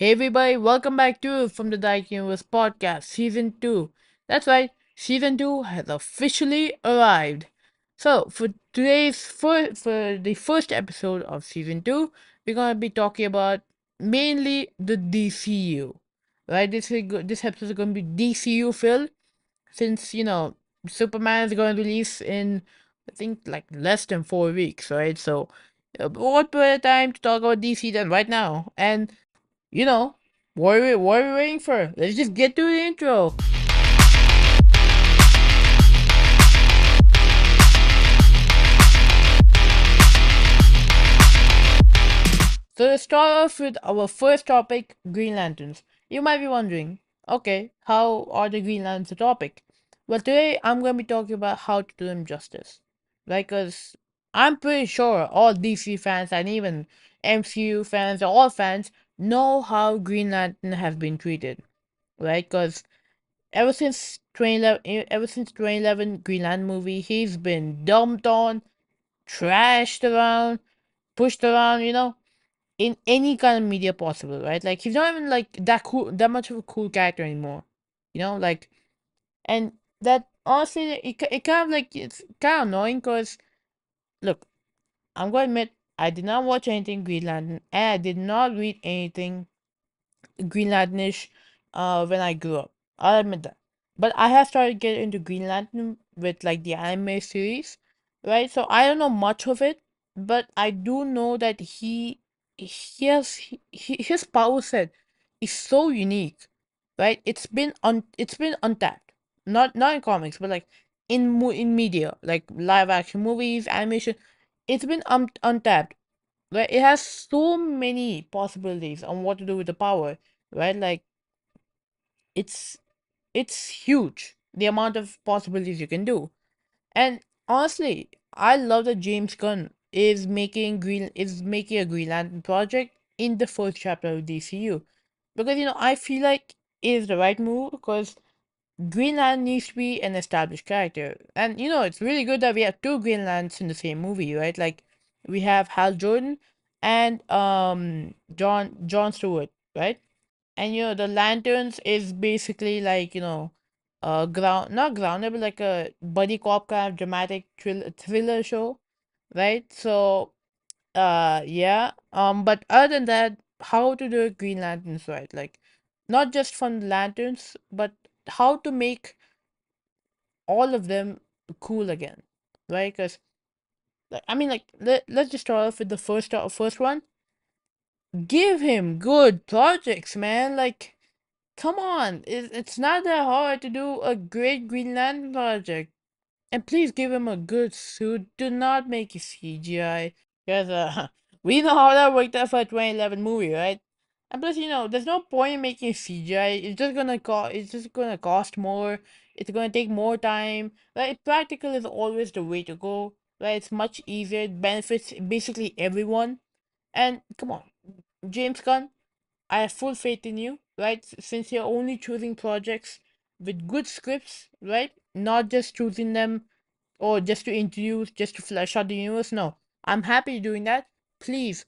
Hey everybody, welcome back to From the Dark Universe podcast, season 2. That's right, season 2 has officially arrived. So, for the first episode of season 2, we're going to be talking about mainly the DCU. Right? This episode is going to be DCU filled since, Superman is going to release in I think like less than 4 weeks, right? So, what better time to talk about DC than right now? And you know, what are we waiting for? Let's just get to the intro. So let's start off with our first topic, Green Lanterns. You might be wondering, okay, how are the Green Lanterns a topic? Well, today I'm going to be talking about how to do them justice. Like, cause I'm pretty sure all DC fans and even MCU fans, all fans, know how Green Lantern has been treated, right? Cause ever since 2011 Green Lantern movie, he's been dumped on, trashed around, pushed around, in any kind of media possible, right? Like he's not even like that much of a cool character anymore, like, and that honestly, it kind of like it's kind of annoying because look, I'm going to admit I did not watch anything Green Lantern and I did not read anything Green Lanternish when I grew up. I'll admit that. But I have started getting into Green Lantern with like the anime series, right? So I don't know much of it, but I do know that his power set is so unique, right? It's been untapped. Not in comics, but like in media, like live action movies, animation. It's been untapped, right? It has so many possibilities on what to do with the power, right? Like it's it's huge the amount of possibilities you can do. And honestly, I love that James Gunn is making a Green Lantern project in the first chapter of DCU because I feel like it is the right move because Green Lantern needs to be an established character. And it's really good that we have two Green Lanterns in the same movie, right? Like we have Hal Jordan and John Stewart, right? And the Lanterns is basically like, not grounded, but like a buddy cop kind of dramatic thriller show, right? So yeah. But other than that, how to do Green Lanterns right? Like not just from the lanterns, but how to make all of them cool again, right? Because I mean, like let's just start off with the first one. Give him good projects, man. Like, come on, it's not that hard to do a great Green Lantern project. And please give him a good suit. Do not make it CGI. Because we know how that worked out for a 2011 movie, right? And plus, there's no point in making CGI. It's just gonna cost more. It's gonna take more time. Right? Practical is always the way to go. Right? It's much easier. It benefits basically everyone. And come on, James Gunn, I have full faith in you, right? Since you're only choosing projects with good scripts, right? Not just choosing them or just to introduce, just to flesh out the universe. No, I'm happy doing that. Please,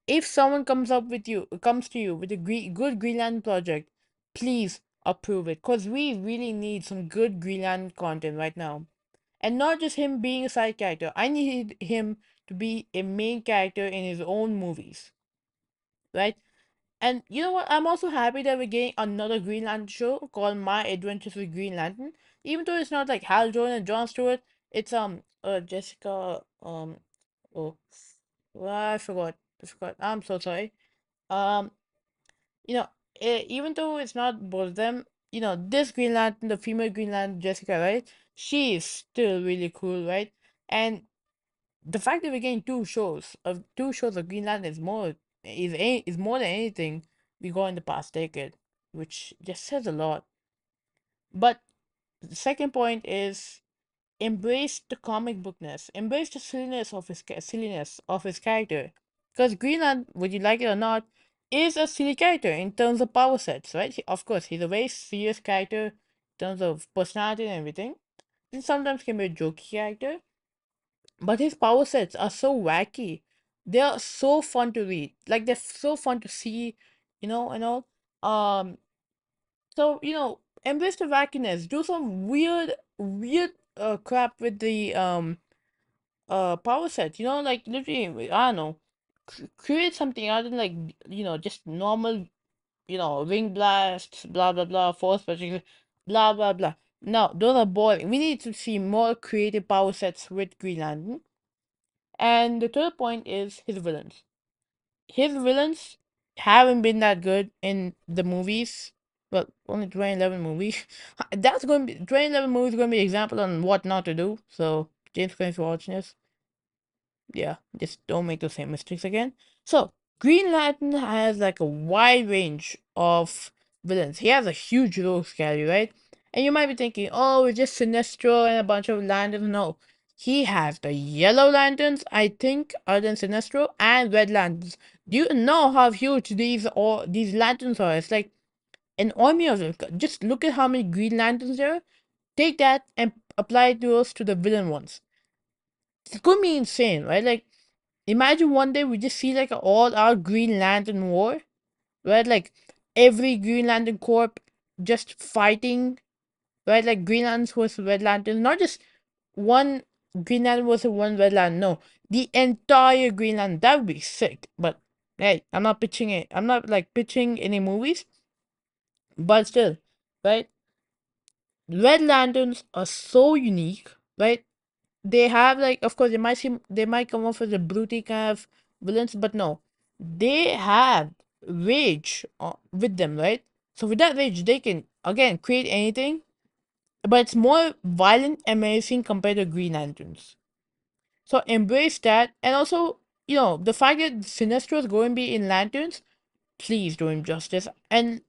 if someone comes to you with a good Greenland project, please approve it, cause we really need some good Greenland content right now, and not just him being a side character. I need him to be a main character in his own movies, right? And you know what? I'm also happy that we're getting another Green Lantern show called My Adventures with Green Lantern. Even though it's not like Hal Jordan and John Stewart, it's Jessica oh well, I forgot. I'm so sorry. Um you know Even though it's not both of them, this Green Lantern, the female Green Lantern, Jessica, right? She is still really cool, right? And the fact that we're getting two shows of Green Lantern is more than anything we got in the past decade, which just says a lot. But the second point is embrace the comic bookness, embrace the silliness of his character, because Green Lantern, would you like it or not, is a silly character in terms of power sets, right? Of course, he's a very serious character in terms of personality and everything. He sometimes can be a jokey character, but his power sets are so wacky. They are so fun to read. Like they're so fun to see and all. Um, so embrace the wackiness. Do some weird crap with the power set. Like literally, I don't know, create something other than like just normal ring blasts, blah blah blah, force projection, blah blah blah. No, those are boring. We need to see more creative power sets with Green Lantern. And the third point is his villains. His villains haven't been that good in the movies. Well, only 2011 movies. That's going to be 2011 movies going to be an example on what not to do. So James Gunn, if you're watching this, yeah, just don't make the same mistakes again. So, Green Lantern has like a wide range of villains. He has a huge role to carry, right? And you might be thinking, oh, it's just Sinestro and a bunch of lanterns. No, he has the yellow lanterns, I think, other than Sinestro, and red lanterns. Do you know how huge these lanterns are? It's like an army of them. Just look at how many Green Lanterns there are. Take that and apply those to the villain ones. It's gonna be insane, right? Like, imagine one day we just see like all our Green Lantern war, right? Like every Green Lantern Corps just fighting, right? Like Green Lanterns versus Red Lanterns, not just one Green Lantern versus one Red Lantern. No, the entire Green Lantern. That would be sick. But hey, I'm not pitching it. I'm not like pitching any movies, but still, right? Red Lanterns are so unique, right? They have like, of course, they might come off as a broody kind of villains, but no, they have rage with them, right? So with that rage, they can again create anything, but it's more violent and menacing compared to Green Lanterns. So embrace that, and also the fact that Sinestro is going to be in Lanterns. Please do him justice, and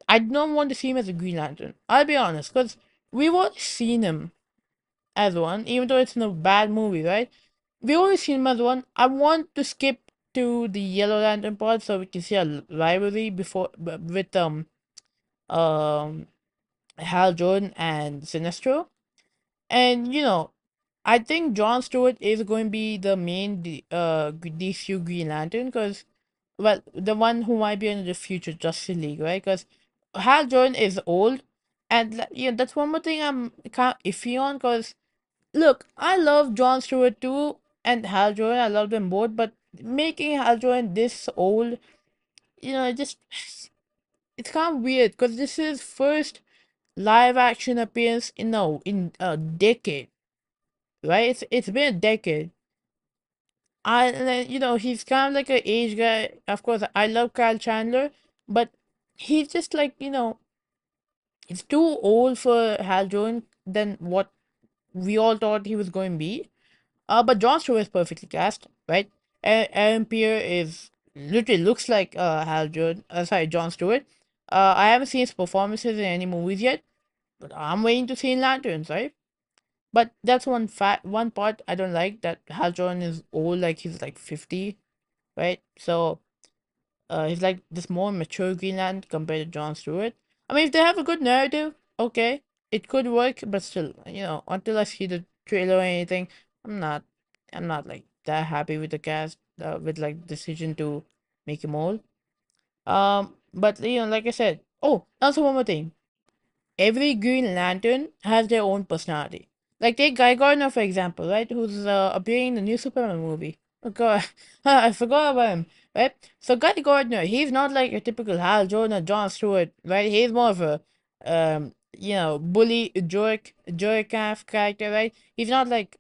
I don't want to see him as a Green Lantern. I'll be honest, because we've all seen him as one, even though it's in a bad movie, right? We always seen him as one. I want to skip to the Yellow Lantern part so we can see a rivalry with um Hal Jordan and Sinestro. And I think John Stewart is going to be the main DCU Green Lantern because, well, the one who might be in the future Justice League, right? Because Hal Jordan is old, and that's one more thing I'm kind of iffy on because look, I love John Stewart too and Hal Jordan. I love them both, but making Hal Jordan this old, it just it's kind of weird because this is first live action appearance in a decade, right? It's been a decade. And then, he's kind of like an age guy. Of course, I love Kyle Chandler, but he's just like he's too old for Hal Jordan than what we all thought he was going to be. But Jon Stewart is perfectly cast, right? Aaron Pierre is literally looks like Hal Jordan. Sorry, Jon Stewart. I haven't seen his performances in any movies yet, but I'm waiting to see in Lanterns, right? But that's one part I don't like that Hal Jordan is old, like he's like 50, right? So he's like this more mature Greenland compared to Jon Stewart. I mean, if they have a good narrative, okay, it could work. But still, until I see the trailer or anything, I'm not, I'm not like that happy with the cast, with like decision to make him old. But like I said, oh, also one more thing. Every Green Lantern has their own personality. Like take Guy Gardner for example, right? Who's appearing in the new Superman movie. Oh god, I forgot about him. Right? So Guy Gardner, he's not like a typical Hal Jordan or John Stewart, right? He's more of a bully jerk kind of character, right? He's not like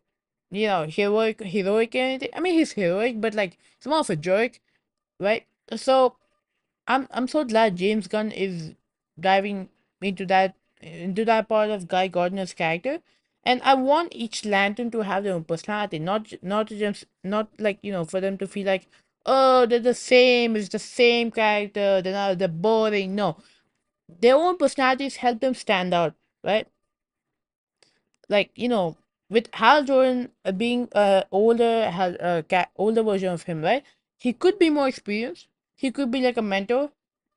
heroic or anything. I mean he's heroic, but like he's more of a jerk, right? So I'm so glad James Gunn is diving into that part of Guy Gardner's character, and I want each lantern to have their own personality, not like for them to feel like oh they're the same, it's the same character, they're boring. No, their own personalities help them stand out, right? Like with Hal Jordan being older version of him, right? He could be more experienced. He could be like a mentor,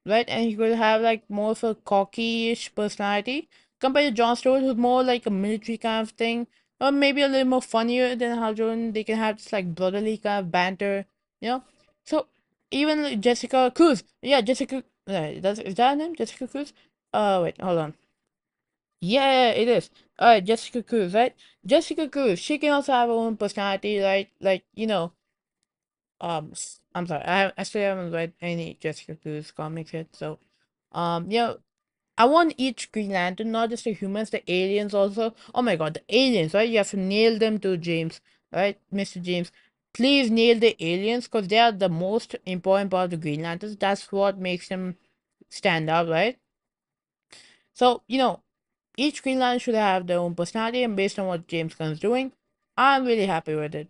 right? And he could have like more of a cocky-ish personality compared to Jon Stewart, who's more like a military kind of thing, or maybe a little more funnier than Hal Jordan. They can have this like brotherly kind of banter, you know. So Even like Jessica Cruz. Yeah, Jessica. Is that her name? Jessica Cruz? Wait, hold on. Yeah, it is. Alright, Jessica Cruz, right? Jessica Cruz, she can also have her own personality, right? Like, I'm sorry, I still haven't read any Jessica Cruz comics yet, so, you know, I want each Green Lantern, not just the humans, the aliens also. Oh my god, the aliens, right? You have to nail them to James, right? Mr. James. Please nail the aliens, because they are the most important part of the Green Lanterns. That's what makes them stand out, right? So, each Green Lantern should have their own personality, and based on what James Gunn's doing, I'm really happy with it.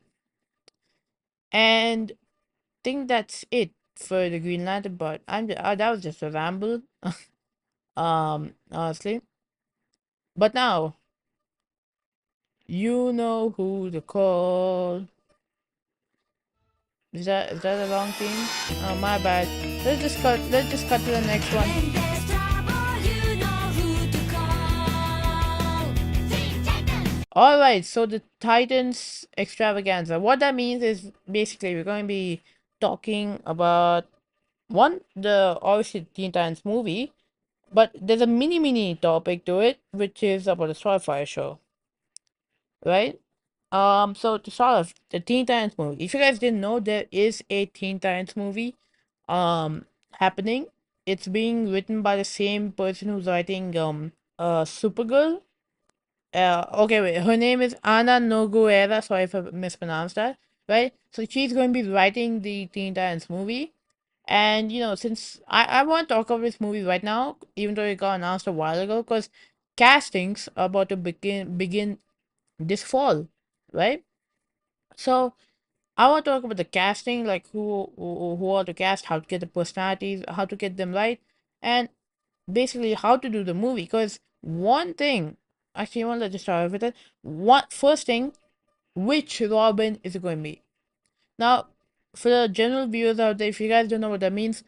And think that's it for the Green Lantern, but that was just a ramble, honestly. But now, you know who to call. Is that the wrong theme? Oh, my bad. Let's just cut to the next one. When there's trouble, you know who to call. Teen Titans. All right, so the Titans extravaganza. What that means is basically we're going to be talking about one, the obviously Teen Titans movie, but there's a mini topic to it, which is about the Starfire show, right? So to start off, the Teen Titans movie. If you guys didn't know, there is a Teen Titans movie, happening. It's being written by the same person who's writing Supergirl. Okay, wait. Her name is Anna Noguera. Sorry if I mispronounced that. Right? So she's going to be writing the Teen Titans movie. And since I want to talk about this movie right now, even though it got announced a while ago, because castings are about to begin this fall, right? So I want to talk about the casting, like who are to cast, how to get the personalities, how to get them right, and basically how to do the movie. Because one thing, actually, I want to just start with it. One first thing, which Robin is it going to be? Now, for the general viewers out there, if you guys don't know what that means,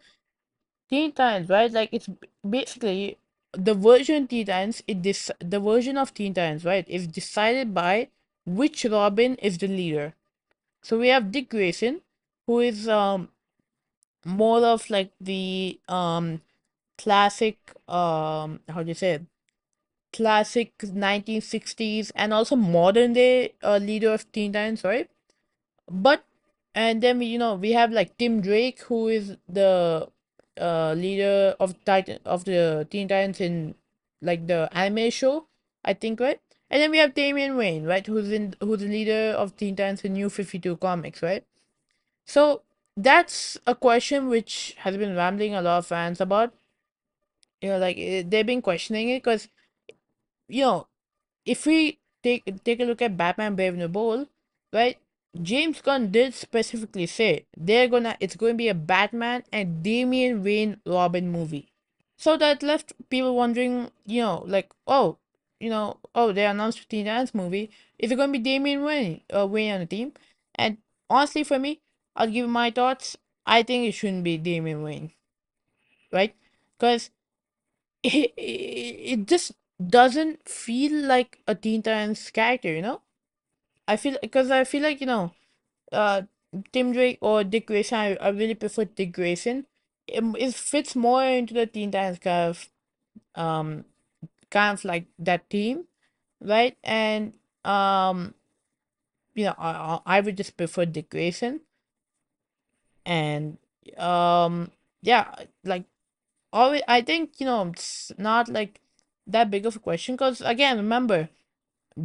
Teen Titans, right? Like it's basically the version Teen Titans. The version of Teen Titans, right, is decided by which Robin is the leader. So we have Dick Grayson, who is more of like the classic how do you say it? Classic 1960s and also modern day leader of Teen Titans, right? But and then we have like Tim Drake, who is the leader of the Teen Titans in like the anime show, I think, right? And then we have Damian Wayne, right, who's the leader of Teen Titans in New 52 comics, right? So that's a question which has been rambling a lot of fans about. Like they've been questioning it because you know if we take a look at Batman Brave and the Bold, right? James Gunn did specifically say it's going to be a Batman and Damian Wayne Robin movie. So that left people wondering, like, oh, they announced a Teen Titans movie. Is it going to be Damian Wayne on the team? And honestly, for me, I'll give you my thoughts. I think it shouldn't be Damian Wayne, right? Because it just doesn't feel like a Teen Titans character. I feel like uh, Tim Drake or Dick Grayson. I really prefer Dick Grayson. It fits more into the Teen Titans um kind of like that team, right? And I would just prefer Dick Grayson, and yeah, like always, I think it's not like that big of a question because again, remember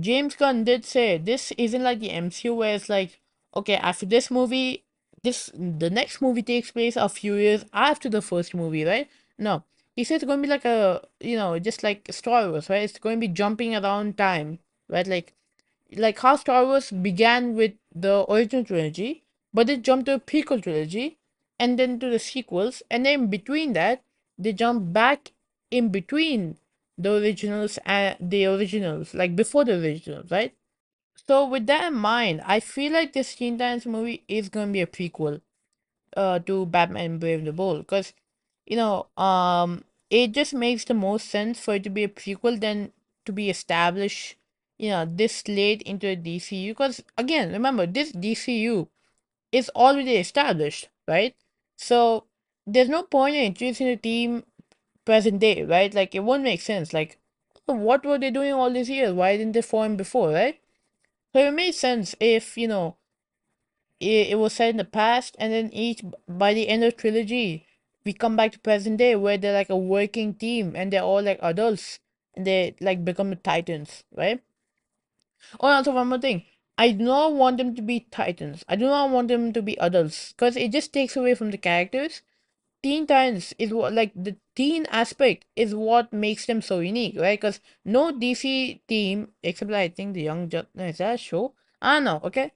James Gunn did say this isn't like the MCU where it's like, okay, after this movie, the next movie takes place a few years after the first movie, right? No, he said it's going to be like just like Star Wars, right? It's going to be jumping around time, right? Like how Star Wars began with the original trilogy, but they jumped to a prequel trilogy, and then to the sequels, and then between that, they jump back in between the originals, like before the originals, right? So with that in mind, I feel like this Teen Titans movie is gonna be a prequel to Batman Brave the Bold, because it just makes the most sense for it to be a prequel than to be established, this late into the DCU. Because again, remember this DCU is already established, right? So there's no point in introducing the team present day, right? Like it won't make sense. Like, what were they doing all these years? Why didn't they form before, right? So it made sense if, it was set in the past, and then each by the end of trilogy, we come back to present day where they're like a working team and they're all like adults and they like become the Titans, right? Oh, also one more thing. I do not want them to be Titans. I do not want them to be adults because it just takes away from the characters. Teen Titans is what, like, the teen aspect is what makes them so unique, right? Because no DC team, except I think the Young Justice, is that a show? I don't know, okay?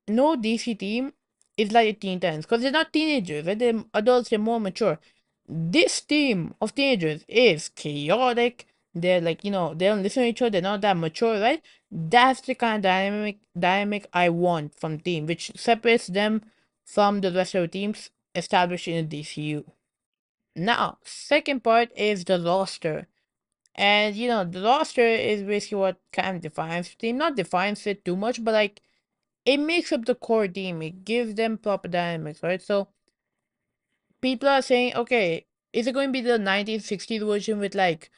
No DC team is like a Teen Titans because they're not teenagers, right? They're adults, they're more mature. This team of teenagers is chaotic. They're like, they don't listen to each other, they're not that mature, right? That's the kind of dynamic I want from team, which separates them from the rest of the teams established in the DCU. Now, second part is the roster. And the roster is basically what kind of defines the team. Not defines it too much, but like it makes up the core team. It gives them proper dynamics, right? So people are saying, okay, is it going to be the 1960s version with like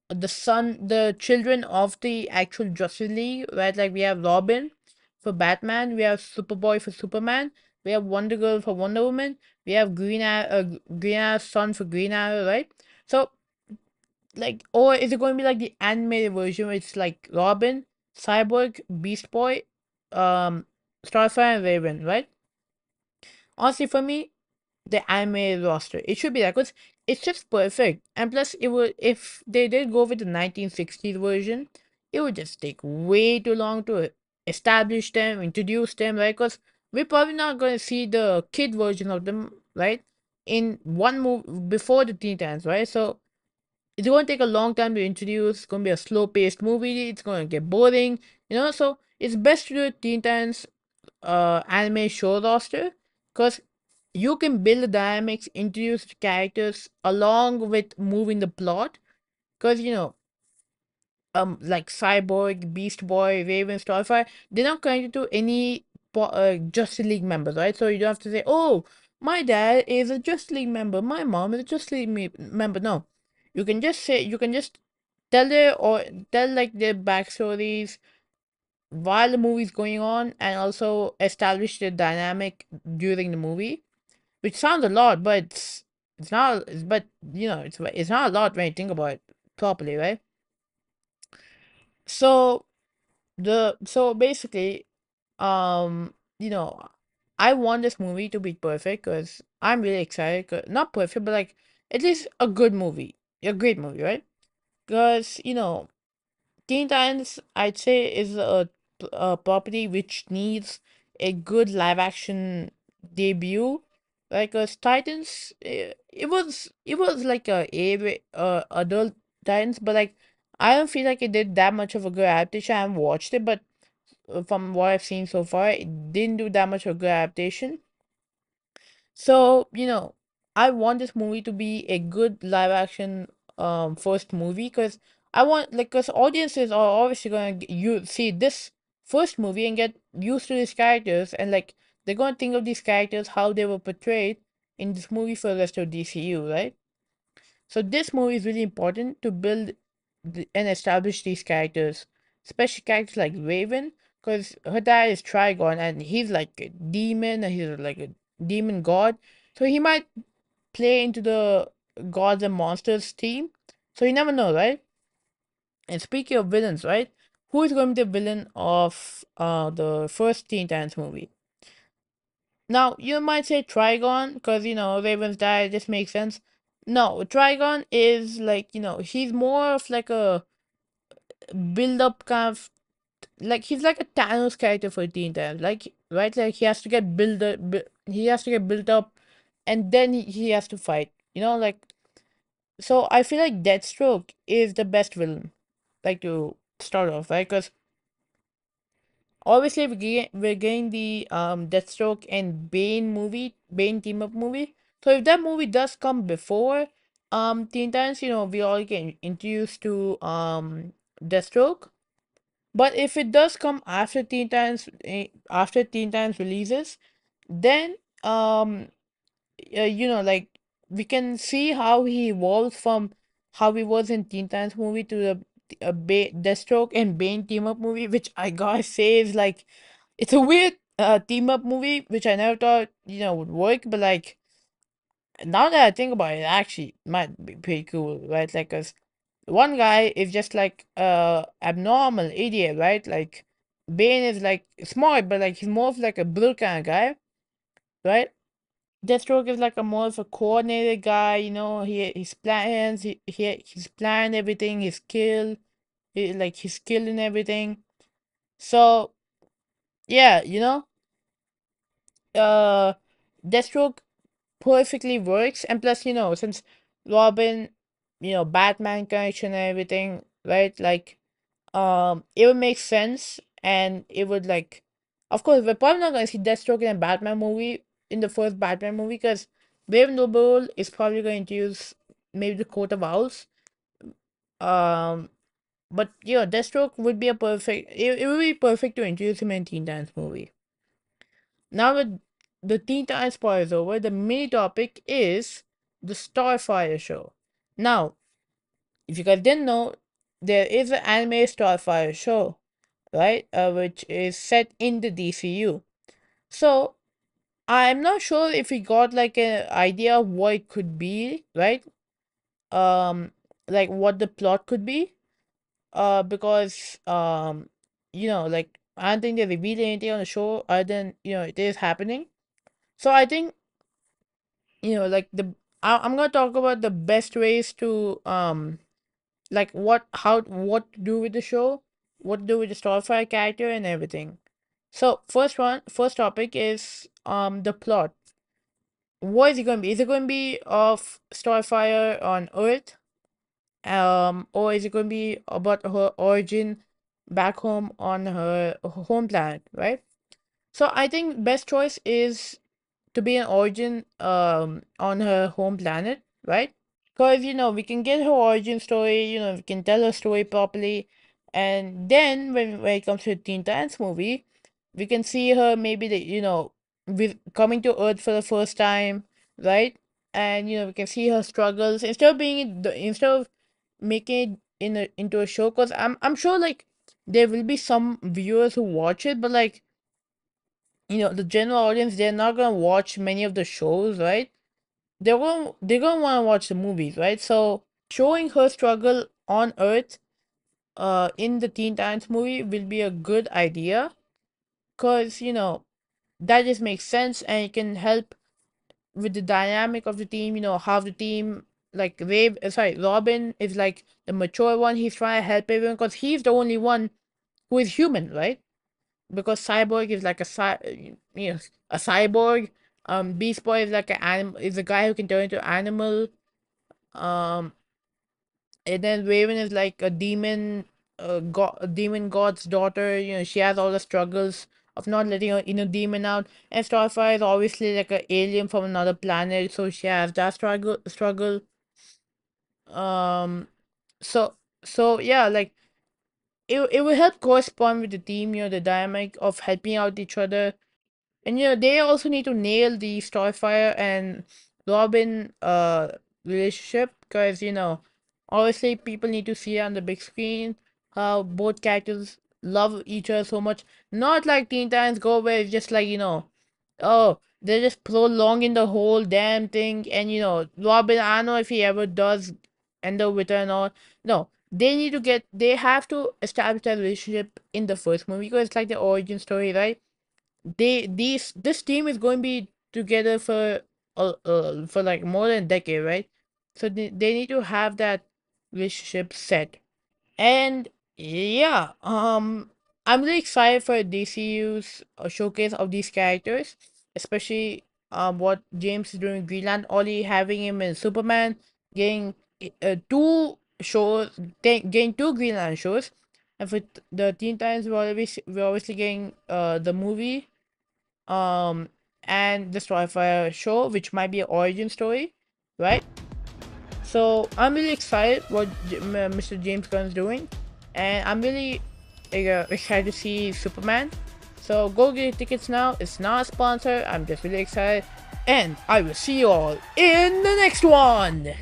the children of the actual Justice League, right? Like we have Robin for Batman, we have Superboy for Superman, we have Wonder Girl for Wonder Woman, we have Green Arrow's son for Green Arrow, right? So like, or is it going to be like the animated version where it's like Robin, Cyborg, Beast Boy, um, Starfire, and Raven, right? Honestly, for me, the animated roster, it should be that because it's just perfect. And plus, it would if they did go with the 1960s version, it would just take way too long to establish them, introduce them, right? Because we're probably not going to see the kid version of them, right? In one move before the Teen Titans, right? So it's going to take a long time to introduce. It's going to be a slow paced movie. It's going to get boring, So it's best to do Teen Titans anime show roster because you can build the dynamics, introduce the characters along with moving the plot. Because like Cyborg, Beast Boy, Raven, Starfire, they're not connected to any Justice League members, right? So you don't have to say, "Oh, my dad is a Justice League member, my mom is a Justice League member." No, you can just tell tell like their backstories while the movie's going on, and also establish the dynamic during the movie, which sounds a lot, but it's not. But it's not a lot when you think about it properly, right? So basically, I want this movie to be perfect because I'm really excited. Not perfect, but like at least a good movie, a great movie, right? Because Teen Titans, I'd say, is a property which needs a good live action debut. Like Titans, it was like adult Titans, but like I don't feel like it did that much of a good adaptation. I haven't watched it, but from what I've seen so far, it didn't do that much of a good adaptation. So, I want this movie to be a good live action first movie because I want like because audiences are obviously gonna you see this first movie and get used to these characters and like they're gonna think of these characters how they were portrayed in this movie for the rest of DCU, right? So this movie is really important to build and establish these characters, especially characters like Raven, because her dad is Trigon and he's like a demon and he's like a demon god. So he might play into the gods and monsters team. So you never know, right? And speaking of villains, right? Who is going to be the villain of the first Teen Titans movie? Now you might say Trigon, because Raven's dad. This makes sense. No, Trigon is like he's more of like a build up kind of like he's like a Thanos character for Teen Titans. Like right, like he has to get he has to get built up, and then he has to fight. Like so. I feel like Deathstroke is the best villain, like to start off, right? Because obviously we're getting the Deathstroke and Bane team up movie. So if that movie does come before Teen Titans, we all get introduced to Deathstroke. But if it does come after Teen Titans releases, then like we can see how he evolved from how he was in Teen Titans movie to the Deathstroke and Bane team up movie, which I gotta say is like it's a weird team up movie, which I never thought would work, but like now that I think about it, it actually might be pretty cool, right? Like, cause one guy is just like abnormal idiot, right? Like Bane is like smart, but like he's more of like a blue kind of guy, right? Deathstroke is like a more of a coordinated guy, his plans, he's planned everything, his skill, his skill in everything. So yeah, uh, Deathstroke perfectly works, and plus, since Robin, Batman connection and everything, right? Like, it would make sense, and it would like, of course, we're probably not gonna see Deathstroke in a Batman movie in the first Batman movie because Brave and the Bold is probably going to use maybe the Coat of Owls. Um, but Deathstroke would be a perfect. It would be perfect to introduce him in Teen Titans movie. Now with the Teen Titans part is over, the main topic is the Starfire show. Now, if you guys didn't know, there is an anime Starfire show, right? Which is set in the DCU. So I'm not sure if we got like an idea of what it could be, right? Um, like what the plot could be. Because like I don't think they revealed anything on the show other than it is happening. So I think like I'm gonna talk about the best ways to like what to do with the show, what to do with the Starfire character and everything. So first topic is the plot. What is it going to be? Is it going to be of Starfire on Earth? Or is it going to be about her origin back home on her home planet, right? So I think best choice is to be an origin on her home planet, right? Because, we can get her origin story, we can tell her story properly. And then when it comes to the Teen Titans movie, we can see her maybe, with coming to Earth for the first time, right? And, we can see her struggles instead of making it into a show. Because I'm sure, like, there will be some viewers who watch it, but, like, the general audience, they're not going to watch many of the shows, right? They're gonna want to watch the movies, right? So showing her struggle on Earth, in the Teen Titans movie will be a good idea, cause that just makes sense and it can help with the dynamic of the team. How the team like Robin is like the mature one. He's trying to help everyone, cause he's the only one who is human, right? Because Cyborg is like a cyborg. Beast Boy is like is a guy who can turn into animal. Um, and then Raven is like a demon, a demon god's daughter. She has all the struggles of not letting her inner demon out. And Starfire is obviously like an alien from another planet, so she has that struggle. Um, so yeah, like it will help correspond with the team. The dynamic of helping out each other. And they also need to nail the Starfire and Robin relationship, because obviously people need to see on the big screen how both characters love each other so much. Not like Teen Titans Go, where it's just like oh, they're just prolonging the whole damn thing. And Robin, I don't know if he ever does end up with her or not. No, they have to establish that relationship in the first movie, because it's like the origin story, right? This team is going to be together for like more than a decade, right? So they need to have that relationship set. And yeah, I'm really excited for DCU's showcase of these characters, especially what James is doing with Greenland, Ollie having him in Superman, getting two shows, getting two Greenland shows, and for the Teen Titans, we're obviously getting the movie, um, and the Starfire show, which might be an origin story, right? So I'm really excited what Mr. James Gunn's doing, and I'm really excited to see Superman. So go get your tickets now. It's not a sponsor. I'm just really excited. And I will see you all in the next one.